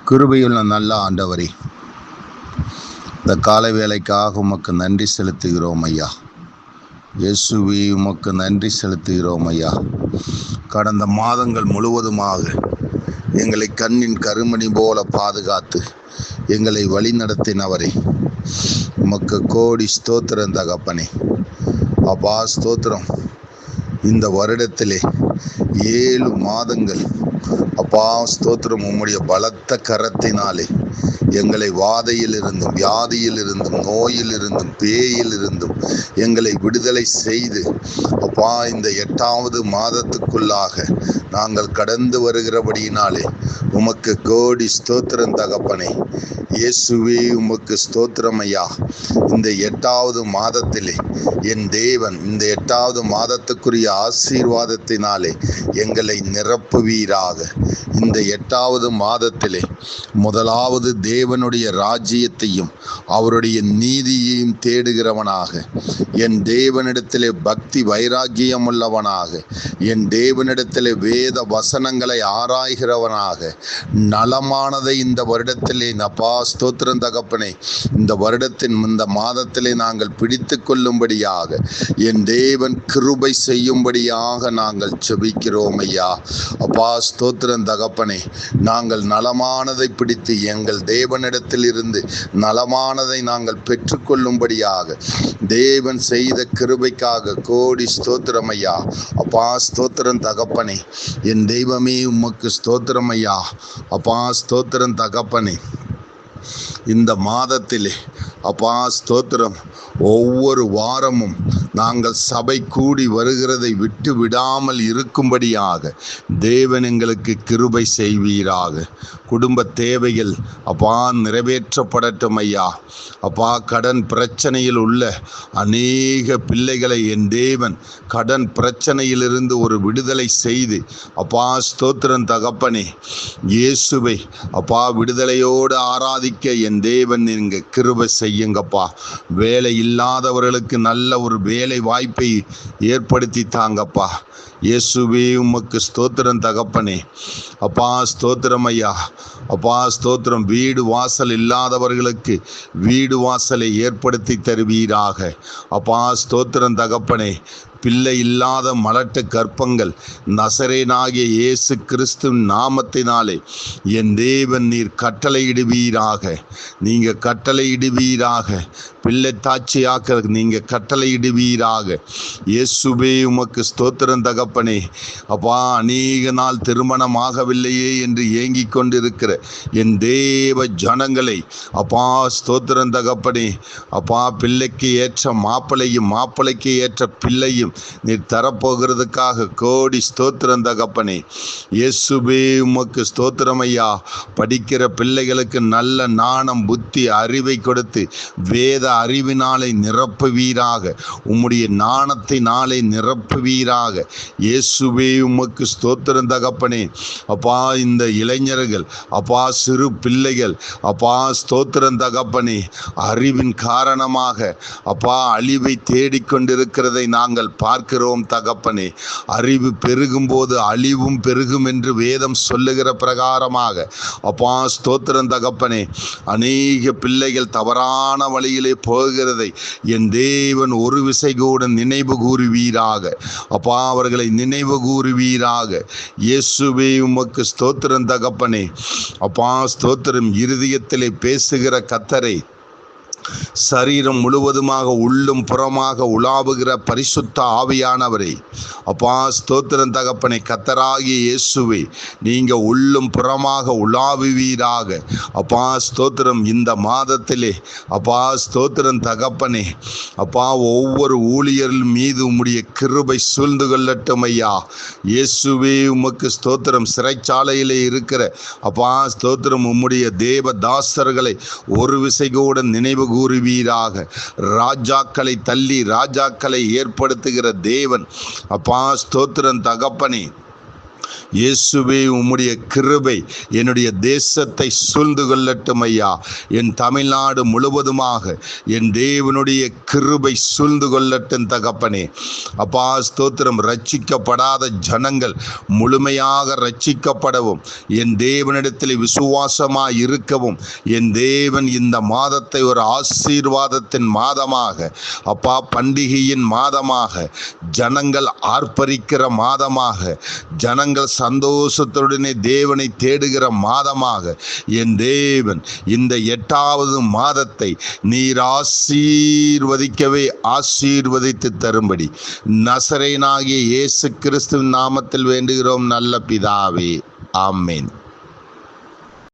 கிருபையுள்ள நல்ல ஆண்டவரே, இந்த காலை வேளைக்காக உமக்கு நன்றி செலுத்துகிறோம் ஐயா. இயேசுவே, உமக்கு நன்றி செலுத்துகிறோம் ஐயா. கடந்த மாதங்கள் முழுவதுமாக எங்களை கண்ணின் கருமணி போல பாதுகாத்து எங்களை வழி நடத்தினவரே, உமக்கு கோடி ஸ்தோத்திரம் தகப்பனே. அப்பா ஸ்தோத்திரம். இந்த வருடத்திலே 7 மாதங்கள் அப்பா ஸ்தோத்திரம், உம்முடைய பலத்த கரத்தினாலே எங்களை வாதையிலிருந்தும் வியாதியிலிருந்தும் நோயிலிருந்தும் பேயிலிருந்தும் எங்களை விடுதலை செய்து அப்பா இந்த 8வது மாதத்துக்குள்ளாக நாங்கள் கடந்து வருகிறபடியினாலே உமக்கு கோடி ஸ்தோத்திரம் தகப்பனே. இயேசுவே, உமக்கு ஸ்தோத்திரம் ஐயா. இந்த 8வது மாதத்திலே என் தேவன் இந்த 8வது மாதத்துக்குரிய ஆசீர்வாதத்தினாலே எங்களை நிரப்புவீராக. இந்த 8வது மாதத்திலே முதலாவது தேவனுடைய ராஜ்யத்தையும் அவருடைய நீதியையும் தேடுகிறவனாக, என் தேவனிடத்திலே பக்தி வைராக்கியம் உள்ளவனாக, என் தேவனிடத்திலே வேத வசனங்களை ஆராய்கிறவனாக, நலமானதை இந்த வருடத்திலே அப்பா ஸ்தோத்திரம் தகப்பனே, இந்த வருடத்தின் இந்த மாதத்திலே நாங்கள் பிடித்து கொள்ளும்படியாக என் தேவன் கிருபை செய்யும்படியாக நாங்கள் செபிக்கிறோம் ஐயா. அப்பா ஸ்தோத்திரம் தகப்பனே, நாங்கள் நலமானதை பிடித்து எங்கள் தேவனிடத்தில் இருந்து நலமானதை நாங்கள் பெற்றுக்கொள்ளும்படியாக தேவன் செய்த கிருபைக்காக கோடி ஸ்தோத்திரம் ஐயா. அப்பா ஸ்தோத்திரம் தகப்பனே, என் தெய்வமே உமக்கு ஸ்தோத்திரம் ஐயா. அப்பா ஸ்தோத்திரம் தகப்பனே, இந்த மாதத்திலே அப்பா ஸ்தோத்திரம், ஒவ்வொரு வாரமும் நாங்கள் சபை கூடி வருகிறதை விட்டு விடாமல் இருக்கும்படியாக தேவன் எங்களுக்கு கிருபை செய்வீராக. குடும்ப தேவைகள் அப்பா நிறைவேற்றப்படட்டும் ஐயா. அப்பா கடன் பிரச்சனையில் உள்ள அநேக பிள்ளைகளை என் தேவன் கடன் பிரச்சனையிலிருந்து ஒரு விடுதலை செய்து அப்பா ஸ்தோத்திரம் தகப்பனே, இயேசுவை அப்பா விடுதலையோடு ஆராதிக்க என் தேவன் நீங்க கிருபை செய்யுங்கப்பா. வேலை இல்லாதவர்களுக்கு நல்ல ஒரு வேலை வாய்ப்பை ஏற்படுத்தி தாங்கப்பா. இயேசுவே, உமக்கு ஸ்தோத்திரம் தகப்பனே. அப்பா ஸ்தோத்திரம் ஐயா. அப்பா ஸ்தோத்திரம். வீடு வாசல் இல்லாதவர்களுக்கு வீடு வாசலை ஏற்படுத்தி தருவீராக. அப்பா ஸ்தோத்திரம் தகப்பனே. பிள்ளை இல்லாத மலட்டு கற்பங்கள் நசரேனாகிய இயேசு கிறிஸ்துவின் நாமத்தினாலே என் தேவன் நீர் கட்டளையிடுவீராக. நீங்க கட்டளையிடுவீராக. பிள்ளை தாட்சியாக்க நீங்க கட்டளையிடுவீராக. இயேசுவே, உமக்கு ஸ்தோத்திரம் தகப்பனே. அப்பா அநேக நாள் திருமணமாகவில்லையே என்று ஏங்கிக் கொண்டிருக்கிற என் தேவ ஜனங்களை அப்பா ஸ்தோத்திரம் தகப்பனே. அப்பா பிள்ளைக்கு ஏற்ற மாப்பிள்ளையும் மாப்பிள்ளைக்கு ஏற்ற பிள்ளையும் நீர் தரப்போகிறதுக்காக கோடி ஸ்தோத்திரம் தகப்பனே. இயேசுவே, உமக்கு ஸ்தோத்திரம் ஐயா. படிக்கிற பிள்ளைகளுக்கு நல்ல ஞானம் புத்தி அறிவை கொடுத்து வேத அறிவினாலே நிரப்புவீராக. உம்முடைய ஞானத்தினாலே நிரப்புவீராக. இயேசுவே, உமக்கு ஸ்தோத்திரம் தகப்பனே. அப்பா இந்த இளைஞர்கள் அப்பா சிறு பிள்ளைகள் அப்பா ஸ்தோத்திரம் தகப்பனே, அறிவின் காரணமாக அப்பா அழிவை தேடிக்கொண்டிருக்கிறதை நாங்கள் பார்க்கிறோம் தகப்பனே. அறிவு பெருகும் போது அழிவும் பெருகும் என்று வேதம் சொல்லுகிற பிரகாரமாக அப்பா ஸ்தோத்திரம் தகப்பனே, அநேக பிள்ளைகள் தவறான வழியிலே போகிறதை என் தேவன் ஒரு விசை கூட நினைவு கூறுவீராக. அப்பா அவர்களை நினைவு கூறுவீராக. இயேசுவே, உமக்கு ஸ்தோத்திரம் தகப்பனே. அப்பா ஸ்தோத்திரம். இருதயத்திலே பேசுகிற கர்த்தரை, சரீரம் முழுவதுமாக உள்ளும் புறமாக உலாவுகிற பரிசுத்த ஆவியானவரே, அப்பா ஸ்தோத்திரம் தகப்பனே. கர்த்தராகிய இயேசுவே, நீங்க உள்ளும் புறமாக உலாவுவீராக. அப்பா ஸ்தோத்திரம். இந்த மாதத்திலே அப்பா ஸ்தோத்திரம் தகப்பனே. அப்பா ஒவ்வொரு ஊழியர் மீது உம்முடைய கிருபை சூழ்ந்து கொள்ளட்டும் ஐயா. இயேசுவே, உமக்கு ஸ்தோத்திரம். சிறைச்சாலையிலே இருக்கிற அப்பா ஸ்தோத்திரம் உம்முடைய தேவ தாசர்களை ஒரு விசை கூட நினைவு கூறுவீராக. ராஜாக்களை தள்ளி ராஜாக்களை ஏற்படுத்துகிற தேவன் அப்பா ஸ்தோத்திரம் தகப்பனே. இயேசுவே உம்முடைய கிருபை என்னுடைய தேசத்தை சூழ்ந்து கொள்ளட்டும் ஐயா. என் தமிழ்நாடு முழுவதுமாக என் தேவனுடைய கிருபை சூழ்ந்து கொள்ளட்டும் தகப்பனே. அப்பா ஸ்தோத்திரம். ரட்சிக்கப்படாத ஜனங்கள் முழுமையாக ரட்சிக்கப்படவும், என் தேவனிடத்தில் விசுவாசமாய் இருக்கவும், என் தேவன் இந்த மாதத்தை ஒரு ஆசீர்வாதத்தின் மாதமாக, அப்பா பண்டிகையின் மாதமாக, ஜனங்கள் ஆர்ப்பரிக்கிற மாதமாக, ஜனங்கள் சந்தோஷத்துடனே தேவனை தேடுகிற மாதமாக, என் தேவன் இந்த 8வது மாதத்தை நீர் ஆசீர்வதிக்கவே ஆசீர்வதித்து தரும்படி நசரேயனாகிய இயேசு கிறிஸ்துவின் நாமத்தில் வேண்டுகிறோம் நல்ல பிதாவே. ஆமென்.